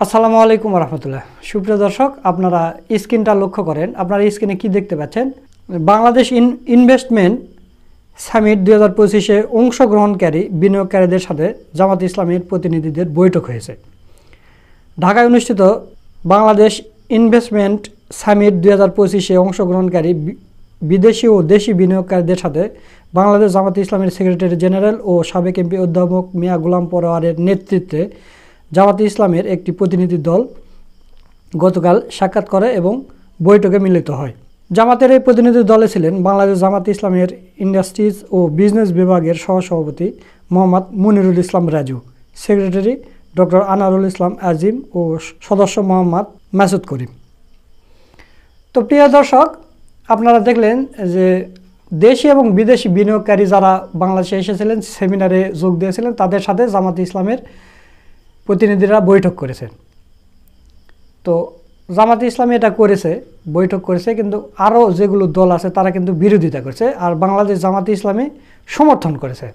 আসসালামু আলাইকুম রহমতুল্লাহ। সুপ্রিয় দর্শক, আপনারা স্ক্রিনটা লক্ষ্য করেন। আপনারা স্ক্রিনে কি দেখতে পাচ্ছেন? বাংলাদেশ ইনভেস্টমেন্ট সামিট 2025-এ অংশগ্রহণকারী বিনিয়োগকারীদের সাথে জামাত ইসলামীর প্রতিনিধিদের বৈঠক হয়েছে। ঢাকায় অনুষ্ঠিত বাংলাদেশ ইনভেস্টমেন্ট সামিট 2025-এ অংশগ্রহণকারী বিদেশি ও দেশি বিনিয়োগকারীদের সাথে বাংলাদেশ জামাত ইসলামের সেক্রেটারি জেনারেল ও সাবেক এমপি অধ্যাপক মিয়া গোলাম পরোয়ারের নেতৃত্বে জামাত ইসলামের একটি প্রতিনিধি দল গতকাল সাক্ষাৎ করে এবং বৈঠকে মিলিত হয়। জামাতের এই প্রতিনিধি দলে ছিলেন বাংলাদেশ জামাত ইসলামের ইন্ডাস্ট্রিজ ও বিজনেস বিভাগের সহসভাপতি মোহাম্মদ মুনিরুল ইসলাম রাজু, সেক্রেটারি ডক্টর আনারুল ইসলাম আজিম ও সদস্য মোহাম্মদ মাসুদ করিম। তো প্রিয় দর্শক, আপনারা দেখলেন যে দেশি এবং বিদেশি বিনিয়োগকারী যারা বাংলাদেশে এসেছিলেন, সেমিনারে যোগ দিয়েছিলেন, তাদের সাথে জামাত ইসলামের প্রতিনিধিরা বৈঠক করেছেন। তো জামাত ইসলামী এটা করেছে, বৈঠক করেছে, কিন্তু আরও যেগুলো দল আছে তারা কিন্তু বিরোধিতা করেছে, আর বাংলাদেশ জামাত ইসলামী সমর্থন করেছে।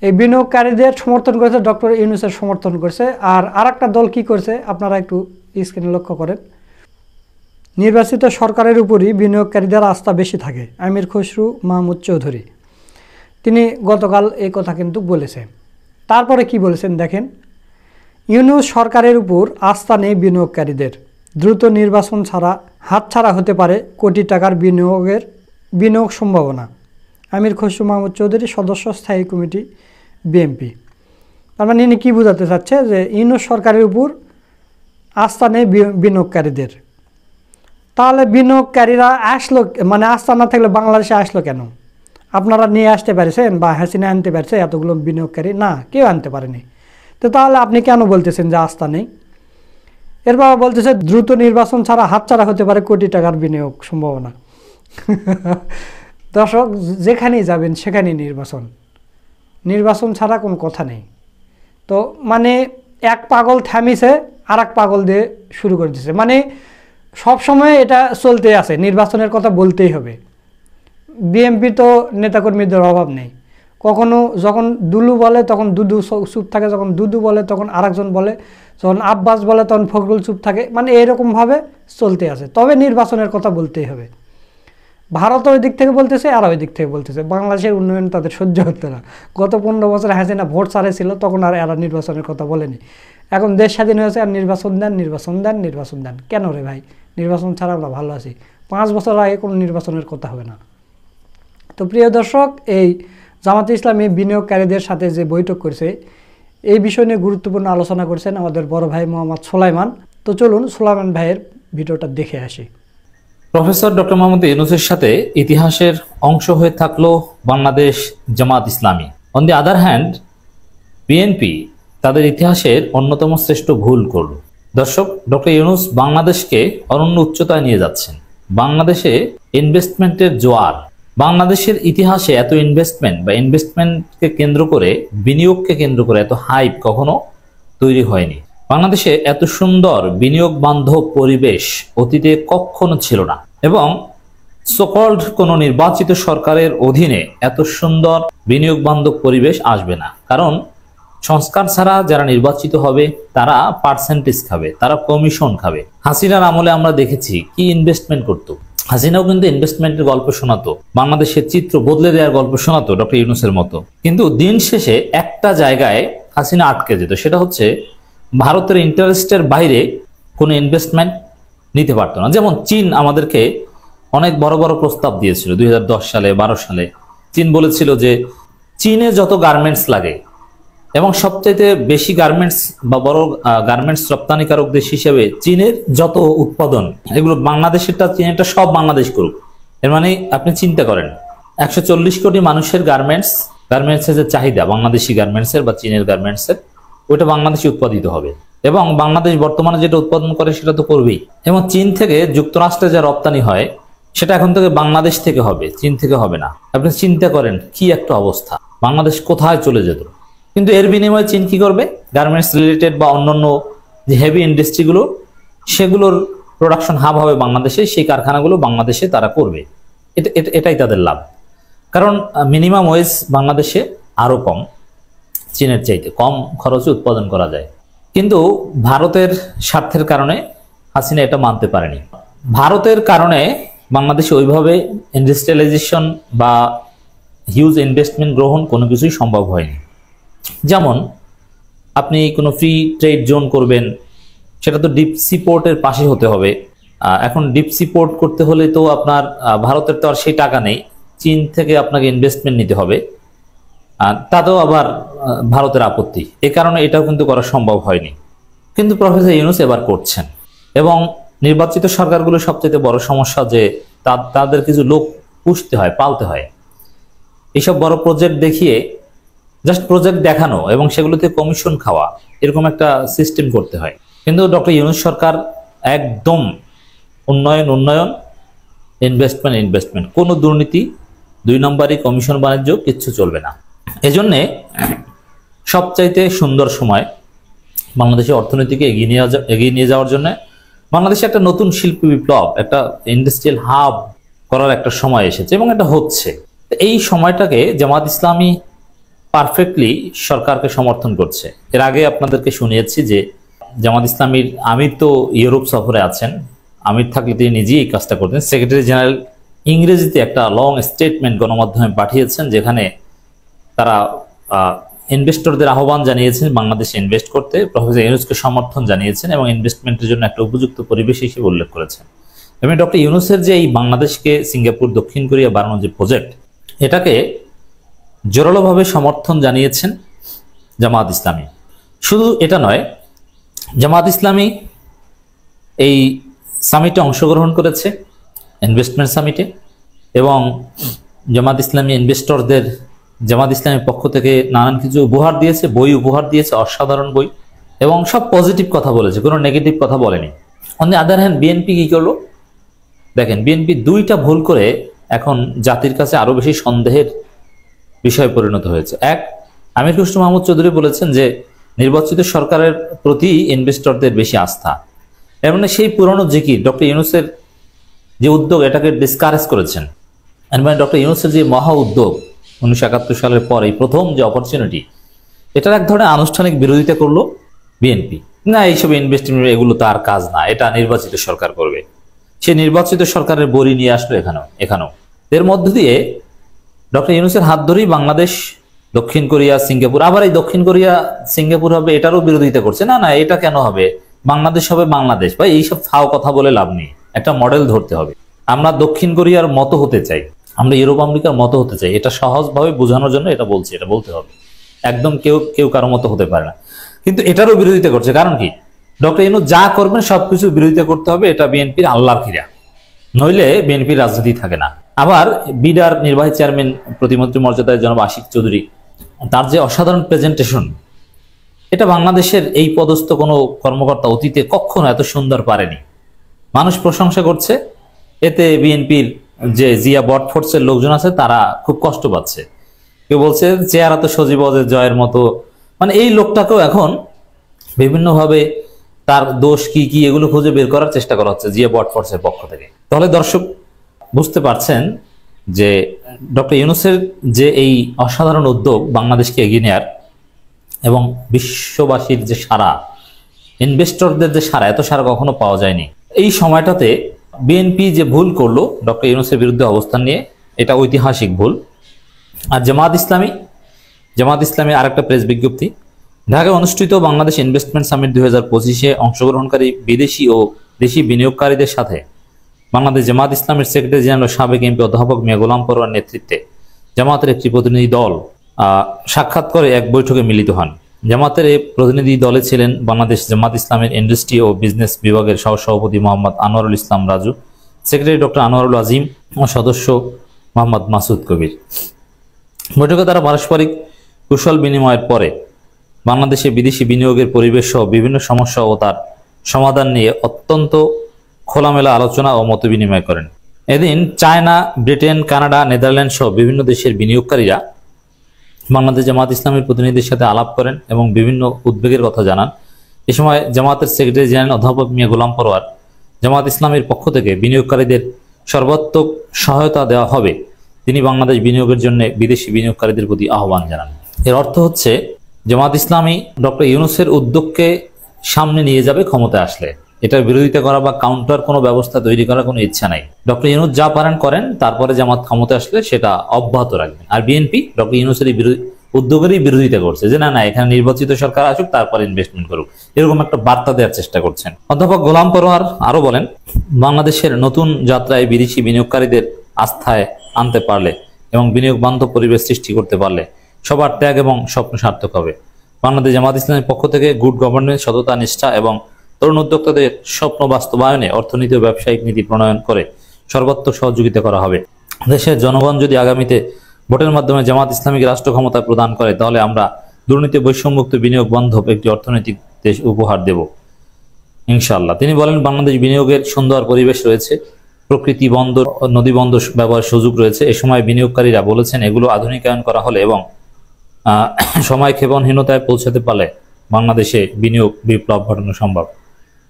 এই বিনিয়োগকারীদের সমর্থন করেছে, ডক্টর ইউনূসের সমর্থন করেছে। আর আরেকটা দল কি করেছে আপনারা একটু স্ক্রিনে লক্ষ্য করেন। নির্বাচিত সরকারের উপরই বিনিয়োগকারীদের আস্থা বেশি থাকে, আমির খসরু মাহমুদ চৌধুরী, তিনি গতকাল এই কথা কিন্তু বলেছেন। তারপরে কি বলেছেন দেখেন, ইউনূস সরকারের উপর আস্থা নেই বিনিয়োগকারীদের, দ্রুত নির্বাচন ছাড়া হাতছাড়া হতে পারে কোটি টাকার বিনিয়োগ সম্ভাবনা। আমির খসরু মাহমুদ চৌধুরী, সদস্য স্থায়ী কমিটি বিএনপি। তার মানে ইনি কী বোঝাতে চাচ্ছে যে ইউনূস সরকারের উপর আস্থা নেই বিনিয়োগকারীদের। তাহলে বিনিয়োগকারীরা আসলো, মানে আস্থা না থাকলে বাংলাদেশে আসলো কেন? আপনারা নিয়ে আসতে পারছেন বা হাসিনা আনতে পারছে এতগুলো বিনিয়োগকারী? না, কেউ আনতে পারেনি। তো তাহলে আপনি কেন বলতেছেন যে আস্থা নেই? এরপর বলতেছে দ্রুত নির্বাচন ছাড়া হাতছাড়া হতে পারে কোটি টাকার বিনিয়োগ সম্ভাবনা। দর্শক, যেখানেই যাবেন সেখানেই নির্বাচন ছাড়া কোনো কথা নেই। তো মানে এক পাগল থামিছে আর এক পাগল দিয়ে শুরু করে দিচ্ছে, মানে সবসময় এটা চলতে আছে, নির্বাচনের কথা বলতেই হবে। বিএনপি তো নেতাকর্মীদের অভাব নেই, কখনো যখন দুলু বলে তখন দুদু চুপ থাকে, যখন দুদু বলে তখন আরেকজন বলে, যখন আব্বাস বলে তখন ফখরুল চুপ থাকে, মানে এরকমভাবে চলতে আছে। তবে নির্বাচনের কথা বলতেই হবে। ভারত ওই দিক থেকে বলতেছে আর ওই দিক থেকে বলতেছে, বাংলাদেশের উন্নয়ন তাদের সহ্য হচ্ছে না। গত 15 বছর হাসিনা ভোট ছাড়েছিল, তখন আর এরা নির্বাচনের কথা বলেনি। এখন দেশ স্বাধীন হয়েছে আর নির্বাচন দেন। কেন রে ভাই? নির্বাচন ছাড়া আমরা ভালো আছি। 5 বছর আগে কোনো নির্বাচনের কথা হবে না। তো প্রিয় দর্শক, এই জামাতে ইসলামী বিনিয়োগকারীদের সাথে যে বৈঠক করেছে, এই বিষয় নিয়ে গুরুত্বপূর্ণ আলোচনা করেছেন আমাদের বড় ভাই মোহাম্মদ সোলাইমান। তো চলুন সোলাইমান ভাইয়ের ভিডিওটা দেখে আসি। প্রফেসর ডক্টর মোহাম্মদ ইউনূসের সাথে ইতিহাসের অংশ হয়ে থাকলো Bangladesh Jamaat Islami. On the other hand, BNP তাদের ইতিহাসের অন্যতম শ্রেষ্ঠ ভুল করল। দর্শক, ডক্টর ইউনূস বাংলাদেশকে অনন্য উচ্চতায় নিয়ে যাচ্ছেন। বাংলাদেশে ইনভেস্টমেন্টের জোয়ার, বাংলাদেশের ইতিহাসে এত ইনভেস্টমেন্ট বা ইনভেস্টমেন্টকে কেন্দ্র করে, বিনিয়োগকে কেন্দ্র করে এত হাইপ কখনো তৈরি হয়নি। বাংলাদেশে এত সুন্দর বিনিয়োগ বান্ধব পরিবেশ অতীতে কখনো ছিল না, এবং সোকল্ড কোনো নির্বাচিত সরকারের অধীনে এত সুন্দর বিনিয়োগ বান্ধব পরিবেশ আসবে না। কারণ সংস্কার ছাড়া যারা নির্বাচিত হবে তারা পার্সেন্টেজ খাবে, তারা কমিশন খাবে। হাসিনার আমলে আমরা দেখেছি কি ইনভেস্টমেন্ট করতো। হাসিনাও কিন্তু ইনভেস্টমেন্টের গল্প শোনাতো, বাংলাদেশের চিত্র বদলে দেওয়ার গল্প শোনাতো ডক্টর ইউনূসের মতো। কিন্তু দিন শেষে একটা জায়গায় হাসিনা আটকে যেত, সেটা হচ্ছে ভারতের ইন্টারেস্টের বাইরে কোনো ইনভেস্টমেন্ট নিতে পারতো না। যেমন চীন আমাদেরকে অনেক বড় বড় প্রস্তাব দিয়েছিল 2010 সালে 12 সালে। চীন বলেছিল যে চীনে যত গার্মেন্টস লাগে এবং সবচাইতে বেশি গার্মেন্টস বা বড় গার্মেন্টস রপ্তানিকারক দেশ হিসেবে চীনের যত উৎপাদন, এগুলো বাংলাদেশেরটা চীনেরটা সব বাংলাদেশ করুক। এর মানে আপনি চিন্তা করেন 140 কোটি মানুষের গার্মেন্টসের যে চাহিদা বাংলাদেশি গার্মেন্টসের বা চীনের গার্মেন্টসের, ওইটা বাংলাদেশে উৎপাদিত হবে। এবং বাংলাদেশ বর্তমানে যেটা উৎপাদন করে সেটা তো করবেই। এবং চীন থেকে যুক্তরাষ্ট্রে যা রপ্তানি হয় সেটা এখন থেকে বাংলাদেশ থেকে হবে, চীন থেকে হবে না। আপনি চিন্তা করেন কি একটা অবস্থা, বাংলাদেশ কোথায় চলে যেত। কিন্তু এর বিনিময়ে চীন কি করবে? গার্মেন্টস রিলেটেড বা অন্যান্য যে হেভি ইন্ডাস্ট্রিগুলো, সেগুলোর প্রোডাকশন হাব হবে বাংলাদেশে, সেই কারখানাগুলো বাংলাদেশে তারা করবে। এটাই তাদের লাভ। কারণ মিনিমাম ওয়েজ বাংলাদেশে আরও কম, চীনের চাইতে কম খরচে উৎপাদন করা যায়। কিন্তু ভারতের স্বার্থের কারণে হাসিনা এটা মানতে পারেনি। ভারতের কারণে বাংলাদেশে ওইভাবে ইন্ডাস্ট্রিয়ালাইজেশন বা হিউজ ইনভেস্টমেন্ট গ্রহণ কোনো কিছুই সম্ভব হয়নি। যেমন আপনি কোনো ফ্রি ট্রেড জোন করবেন, সেটা তো ডিপ সি পোর্টের পাশে হতে হবে। এখন ডিপ সি পোর্ট করতে হলে তো আপনার ভারতের তো আর সেই টাকা নেই, চীন থেকে আপনাকে ইনভেস্টমেন্ট নিতে হবে, তাতেও আবার ভারতের আপত্তি। এ কারণে এটাও কিন্তু করা সম্ভব হয়নি। কিন্তু প্রফেসর ইউনূস এবার করছেন। এবং নির্বাচিত সরকারগুলো সবচেয়ে বড় সমস্যা যে তাদের কিছু লোক পুষতে হয়, পালতে হয়। এইসব বড় প্রজেক্ট দেখিয়ে জাস্ট প্রজেক্ট দেখানো এবং সেগুলোতে কমিশন খাওয়া, এরকম একটা সিস্টেম করতে হয়। কিন্তু ডক্টর ইউনূস সরকার একদম উন্নয়ন উন্নয়ন, ইনভেস্টমেন্ট, কোনো দুর্নীতি, 2 নম্বরই কমিশন বাণিজ্য, কিচ্ছু চলবে না। এজন্যে সবচাইতে সুন্দর সময় বাংলাদেশের অর্থনীতিকে এগিয়ে নিয়ে যাওয়ার জন্য বাংলাদেশে একটা নতুন শিল্পী বিপ্লব, একটা ইন্ডাস্ট্রিয়াল হাব করার একটা সময় এসেছে এবং এটা হচ্ছে। এই সময়টাকে জামাত ইসলামী পারফেক্টলি সরকারকে সমর্থন করছে। এর আগে আপনাদেরকে শুনিয়েছি যে জামাত ইসলামীর আমির তো ইউরোপ সফরে আছেন, আমির থাকলে তিনি নিজেই এই কাজটা করতেন। সেক্রেটারি জেনারেল ইংরেজিতে একটা লং স্টেটমেন্ট গণমাধ্যমে পাঠিয়েছেন, যেখানে তারা ইনভেস্টরদের আহ্বান জানিয়েছেন বাংলাদেশে ইনভেস্ট করতে, প্রফেসর ইউনূসকে সমর্থন জানিয়েছেন এবং ইনভেস্টমেন্টের জন্য একটা উপযুক্ত পরিবেশ হিসেবে উল্লেখ করেছেন। এবং ডক্টর ইউনূসের যে এই বাংলাদেশকে সিঙ্গাপুর, দক্ষিণ কোরিয়া বানানোর যে প্রজেক্ট, এটাকে জোরালোভাবে সমর্থন জানিয়েছেন জামাত ইসলামী। শুধু এটা নয়, জামাত ইসলামী এই সামিটে অংশগ্রহণ করেছে, ইনভেস্টমেন্ট সামিটে, এবং জামাত ইসলামী ইনভেস্টরদের জামাত ইসলামের পক্ষ থেকে নানান কিছু উপহার দিয়েছে, বই উপহার দিয়েছে, অসাধারণ বই, এবং সব পজিটিভ কথা বলেছে, কোনো নেগেটিভ কথা বলেনি। On the other hand BNP কি করলো দেখেন, বিএনপি 2টা ভুল করে এখন জাতির কাছে আরো বেশি সন্দেহের বিষয় পরিণত হয়েছে। এক, আমির খসরু মাহমুদ চৌধুরী বলেছেন যে নির্বাচিত সরকারের প্রতি ইনভেস্টরদের বেশি আস্থা, এর মানে সেই পুরনো জিকির ডক্টর ইউনূসের যে উদ্যোগ, এটাকে ডিসকারেজ করেছেন। এর মানে ডক্টর ইউনূসের যে মহা উদ্যোগ 1971 সালের পর এই প্রথম যে অপরচুনিটি, এটার এক ধরনের আনুষ্ঠানিক বিরোধিতা করলো বিএনপি। না, এইসব ইনভেস্টমেন্ট এগুলো তার কাজ না, এটা নির্বাচিত সরকার করবে। সে নির্বাচিত সরকারের বড়ি নিয়ে আসলো এখানেও। এর মধ্য দিয়ে ডক্টর ইউনূসের হাত ধরেই বাংলাদেশ, দক্ষিণ কোরিয়া, সিঙ্গাপুর, আবার এই দক্ষিণ কোরিয়া সিঙ্গাপুর হবে এটারও বিরোধিতা করছে। না, এটা কেন হবে, বাংলাদেশ হবে বাংলাদেশ। ভাই, এইসব ফাও কথা বলে লাভ নেই, একটা মডেল ধরতে হবে। আমরা দক্ষিণ কোরিয়ার মতো হতে চাই, আমরা ইউরোপ আমেরিকার মতো হতে চাই, এটা সহজভাবে বোঝানোর জন্য এটা বলছি, এটা বলতে হবে। একদম কেউ কারো মতো হতে পারে না, কিন্তু এটারও বিরোধিতা করছে। কারণ কি, ডক্টর ইউনূস যা করবেন সবকিছু বিরোধিতা করতে হবে, এটা বিএনপির আল্লাহর ক্রিয়া, নইলে বিএনপির রাজনীতি থাকে না। আবার বিডার নির্বাহী চেয়ারম্যান প্রতিমন্ত্রী মর্যাদায় জনাব আশিক চৌধুরী, তার যে অসাধারণ প্রেজেন্টেশন, এটা বাংলাদেশের এই পদস্থ কোনো কর্মকর্তা অতীতে কখনো এত সুন্দর পারেনি। মানুষ প্রশংসা করছে, এতে বিএনপির যে জিয়া বটফোর্সের লোকজন আছে তারা খুব কষ্ট পাচ্ছে। কেউ বলছে চেহারা তো সজীব জয়ের মতো, মানে এই লোকটাকেও এখন বিভিন্নভাবে তার দোষ কি কি এগুলো খুঁজে বের করার চেষ্টা করা হচ্ছে জিয়া বটফোর্সের পক্ষ থেকে। তাহলে দর্শক বুঝতে পারছেন যে ডক্টর ইউনূসের যে এই অসাধারণ উদ্যোগ বাংলাদেশকে এগিয়ে নেয়ার এবং বিশ্ববাসীর যে সাড়া, ইনভেস্টরদের যে সাড়া, এত সাড়া কখনো পাওয়া যায়নি। এই সময়টাতে বিএনপি যে ভুল করলো ডক্টর ইউনূসের বিরুদ্ধে অবস্থান নিয়ে, এটা ঐতিহাসিক ভুল। আর জামাত ইসলামী আরেকটা প্রেস বিজ্ঞপ্তি, ঢাকায় অনুষ্ঠিত বাংলাদেশ ইনভেস্টমেন্ট সামিট 2025-এ অংশগ্রহণকারী বিদেশি ও দেশি বিনিয়োগকারীদের সাথে বাংলাদেশ জামাত ইসলামের সেক্রেটারি জেনারেল সাবেক এমপি অধ্যাপক মিয়া গোলাম পরোয়ার নেতৃত্বে জামাতের একটি প্রতিনিধি দল সাক্ষাৎ করে এক বৈঠকে মিলিত হন। জামাতের এই প্রতিনিধি দলে ছিলেন বাংলাদেশ জামাত ইসলামের ইন্ডাস্ট্রি ও বিজনেস বিভাগের সহসভাপতি মোহাম্মদ আনোয়ারুল ইসলাম রাজু, সেক্রেটারি ডক্টর আনোয়ারুল আজিম ও সদস্য মোহাম্মদ মাসুদ কবির। বৈঠকে তারা পারস্পরিক কুশল বিনিময়ের পরে বাংলাদেশে বিদেশি বিনিয়োগের পরিবেশ সহ বিভিন্ন সমস্যা ও তার সমাধান নিয়ে অত্যন্ত খোলামেলা আলোচনা ও মত বিনিময় করেন। এদিন চায়না, ব্রিটেন, কানাডা, নেদারল্যান্ড সহ বিভিন্ন দেশের বিনিয়োগকারীরা বাংলাদেশ জামাত ইসলামের প্রতিনিধিদের সাথে আলাপ করেন এবং বিভিন্ন উদ্বেগের কথা জানান। এ সময় জামাতের সেক্রেটারি জেনারেল অধ্যাপক মিয়া গোলাম পরোয়ার জামাত ইসলামের পক্ষ থেকে বিনিয়োগকারীদের সর্বাত্মক সহায়তা দেওয়া হবে, তিনি বাংলাদেশ বিনিয়োগের জন্য বিদেশি বিনিয়োগকারীদের প্রতি আহ্বান জানান। এর অর্থ হচ্ছে জামাত ইসলামী ডক্টর ইউনূসের উদ্যোগকে সামনে নিয়ে যাবে ক্ষমতায় আসলে। এটার বিরোধিতা করা বা কাউন্টার কোনো ব্যবস্থা তৈরি করার কোনো ইচ্ছা নাই। ডক্টর ইউনূস যা পারেন করেন, তারপরে জামাত ক্ষমতায় আসলে সেটা অব্যাহত রাখবেন। আর বিএনপি ডক্টর ইউনূসের উদ্যোগেরই বিরোধিতা করছে যে না এখানে নির্বাচিত সরকার আসুক, তারপর ইনভেস্টমেন্ট করুক, এরকম একটা বার্তা দেওয়ার চেষ্টা করছেন। অধ্যাপক গোলাম পরোয়ার আরো বলেন, বাংলাদেশের নতুন যাত্রায় বিদেশি বিনিয়োগকারীদের আস্থায় আনতে পারলে এবং বিনিয়োগ বান্ধব পরিবেশ সৃষ্টি করতে পারলে সবার ত্যাগ এবং স্বপ্ন সার্থক হবে। বাংলাদেশ জামাত ইসলামের পক্ষ থেকে গুড গভর্নেন্স, সততা, নিষ্ঠা এবং তরুণ উদ্যোক্তাদের স্বপ্ন বাস্তবায়নে অর্থনীতি ও ব্যবসায়িক নীতি প্রণয়ন করে সর্বাত্মক সহযোগিতা করা হবে। দেশের জনগণ যদি আগামীতে ভোটের মাধ্যমে জামাত ইসলামীকে রাষ্ট্র ক্ষমতা প্রদান করে, তাহলে আমরা দুর্নীতি, বৈষম্যমুক্ত, বিনিয়োগ বান্ধব একটি অর্থনৈতিক দেশ উপহার দেব ইনশাআল্লাহ। তিনি বলেন, বাংলাদেশ বিনিয়োগের সুন্দর পরিবেশ রয়েছে, প্রকৃতি, বন্দর, নদী বন্দর ব্যবহারের সুযোগ রয়েছে। এ সময় বিনিয়োগকারীরা বলেছেন, এগুলো আধুনিকায়ন করা হলে এবং সময় ক্ষেপণহীনতায় পৌঁছাতে পারলে বাংলাদেশে বিনিয়োগ বিপ্লব ঘটানো সম্ভব।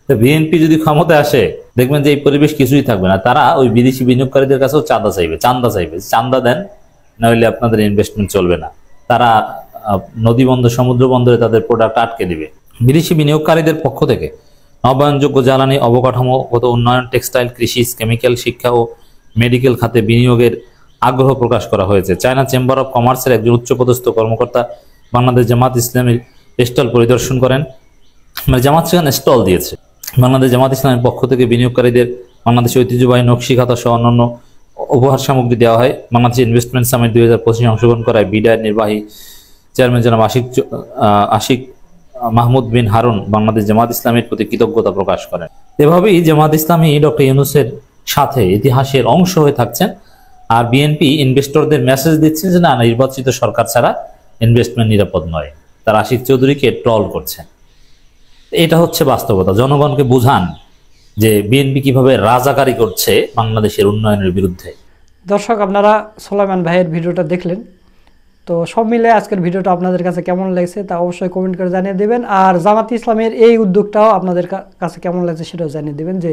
বিএনপি যদি ক্ষমতায় আসে, দেখবেন যে এই পরিবেশ কিছুই থাকবে না। তারা ওই বিদেশি বিনিয়োগকারীদের কাছেও চাঁদা চাইবে, চাঁদা দেন, নইলে আপনাদের ইনভেস্টমেন্ট চলবে না। তারা নদী বন্দর, সমুদ্র বন্দরে তাদের প্রোডাক্ট আটকে দিবে। বিদেশি বিনিয়োগকারীদের পক্ষ থেকে নবায়নযোগ্য জ্বালানি, অবকাঠামোগত উন্নয়ন, টেক্সটাইল, কৃষি, কেমিক্যাল, শিক্ষা ও মেডিকেল খাতে বিনিয়োগের আগ্রহ প্রকাশ করা হয়েছে। চায়না চেম্বার অব কমার্সের একজন উচ্চপদস্থ কর্মকর্তা বাংলাদেশ জামাত ইসলামের স্টল পরিদর্শন করেন, জামাত সেখানে স্টল দিয়েছে। বাংলাদেশ জামাত ইসলামের পক্ষ থেকে বিনিয়োগকারীদের বাংলাদেশের ঐতিহ্যবাহী নকশি খাতা সহ অন্যান্য উপহার সামগ্রী দেওয়া হয়। বাংলাদেশ ইনভেস্টমেন্ট সামিট 2025 অংশগ্রহণ করায় বিডায়ের নির্বাহী চেয়ারম্যান জনাব আশিক মাহমুদ বিন হারুন বাংলাদেশ জামাত ইসলামের প্রতি কৃতজ্ঞতা প্রকাশ করেন। এভাবেই জামাত ইসলামী ডক্টর ইউনূসের সাথে ইতিহাসের অংশ হয়ে থাকছেন। আর বিএনপি ইনভেস্টরদের মেসেজ দিচ্ছে যে না নির্বাচিত সরকার ছাড়া ইনভেস্টমেন্ট নিরাপদ নয়। তার আশিক চৌধুরীকে ট্রল করছেন। এটা হচ্ছে বাস্তবতা। জনগণকে বুঝান যে বিএনপি কিভাবে রাজাকারি করছে বাংলাদেশের উন্নয়নের বিরুদ্ধে। দর্শক, আপনারা সোলাইমান ভাইয়ের ভিডিওটা দেখলেন, তো সব মিলে আজকের ভিডিওটা আপনাদের কাছে কেমন লাগছে তা অবশ্যই কমেন্ট করে জানিয়ে দেবেন। আর জামাত ইসলামের এই উদ্যোগটাও আপনাদের কাছে কেমন লাগছে সেটাও জানিয়ে দেবেন, যে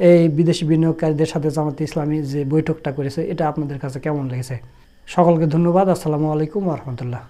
এই বিদেশি বিনিয়োগকারীদের সাথে জামাত ইসলামী যে বৈঠকটা করেছে এটা আপনাদের কাছে কেমন লেগেছে। সকলকে ধন্যবাদ। আসসালামু আলাইকুম ওয়া রাহমাতুল্লাহ।